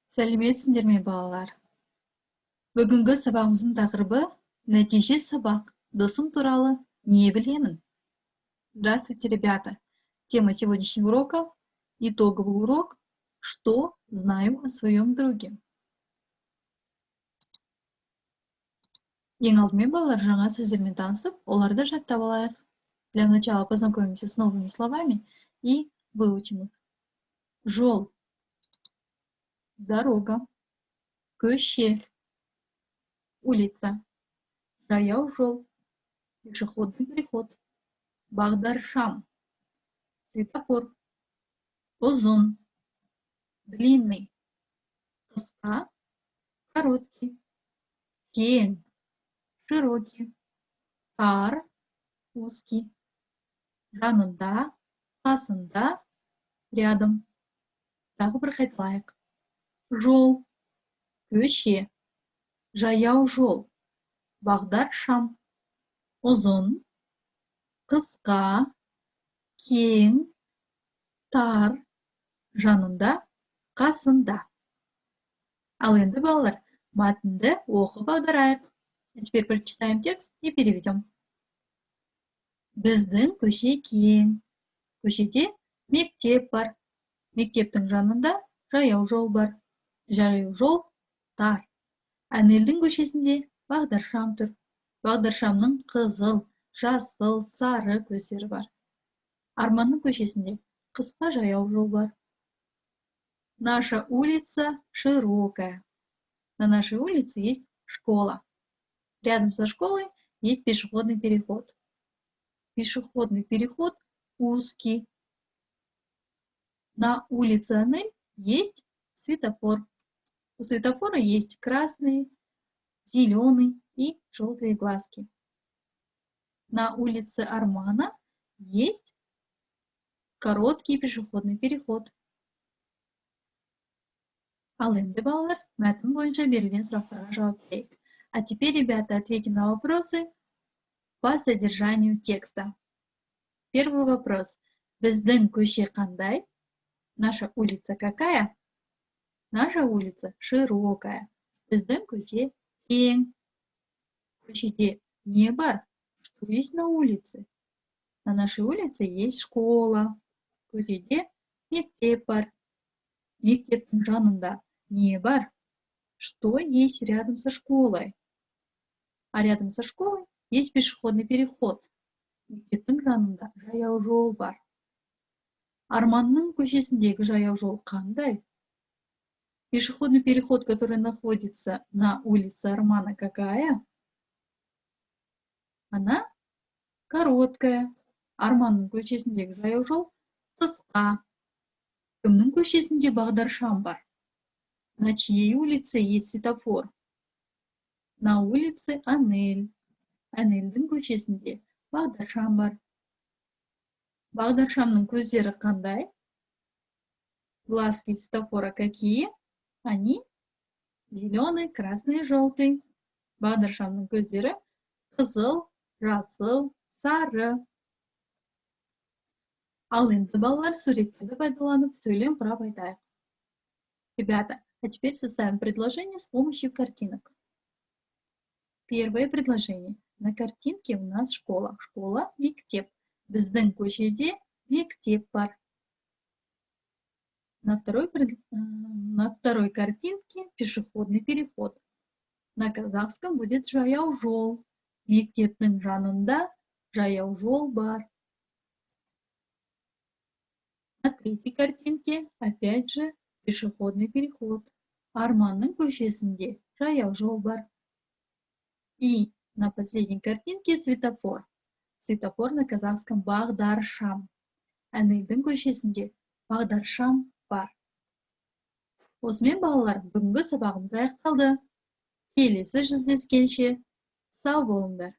Сәлеметсіңдер ме, балалар? Бүгінгі сабағымыздың тақырыбы нәтиже сабақ. Досым туралы не білемін? Здравствуйте, ребята! Тема сегодняшнего урока – итоговый урок «Что знаю о своем друге?». Ең алдымен, балалар, жаңа сөздермен танысып, оларды жаттап алайық. Для начала познакомимся с новыми словами и выучим их. Жол – дорога, көше, улица, жаяу жол, пешеходный переход, бағдаршам, светофор, ұзын, длинный, қысқа, короткий, кең, широкий, тар, узкий, жанында, қасында, рядом. Тағы бір қайталайық. Жол, көше, жаяу жол, бағдаршам, ұзын, қысқа, кең, тар, жанында, қасында. Ал енді, балалар, мәтінді оқып аударайық. Теперь прочитаем текст и переведем. Біздің көше кең. Көшеде мектеп бар. Мектептің жанында жаяу жол бар. Жаяу жол тар. Әнелдің көшесінде бағдаршам тұр. Бағдаршамның қызыл, жасыл, сары көздері бар. Арманның көшесінде қысқа жаяу жол бар. Наша улица широкая. На нашей улице есть школа. Рядом со школой есть пешеходный переход. Пешеходный переход узкий. На улице Анель есть светофор. У светофора есть красный, зеленый и желтые глазки. На улице Армана есть короткий пешеходный переход. Ал енді, балалар, мәтін бойынша берілген сұрақтарға жауап берейік. А теперь, ребята, ответим на вопросы по содержанию текста. Первый вопрос. Біздің көше қандай? Наша улица какая? Наша улица широкая. Біздің көше кең. Көшеде не бар? Что есть на улице? На нашей улице есть школа. Көшеде мектеп бар. Мектептің жанында не бар? Что есть рядом со школой? А рядом со школой есть пешеходный переход. Мектептің жанында жаяу жол бар. Арманның көшесіндегі жаяу жол қандай? Пешеходный переход, который находится на улице Армана, какая? Она короткая. Арманның көшесіндегі жаяу жол қысқа. Кімнің көшесінде бағдаршам бар? На чьей улице есть светофор? На улице Анель. Анельдің көшесінде бағдаршам бар. Бағдаршамның көздері қандай? Глазки светофора какие? Они зеленый, красный, желтый. Бағдаршамның көздері қызыл, жасыл, сары. Ал енді, балалар, суреттерді пайдаланып сөйлем құрап айтайық. Ребята, а теперь составим предложение с помощью картинок. Первое предложение. На картинке у нас школа. Школа, мектеп. Біздің көшеде мектеп бар. На второй картинке пешеходный переход. На казахском будет жаяу жол. Мектептің жанында жаяу жол бар. На третьей картинке опять же пешеходный переход. Арманның көшесінде жаяу жол бар. И на последней картинке светофор. Светофор на казахском бағдаршам. Әнелдің көшесінде бағдаршам бар. Осымен, балалар, бүгінгі сабағымыз аяқталды. Келесі жүздескенше сау болыңдар.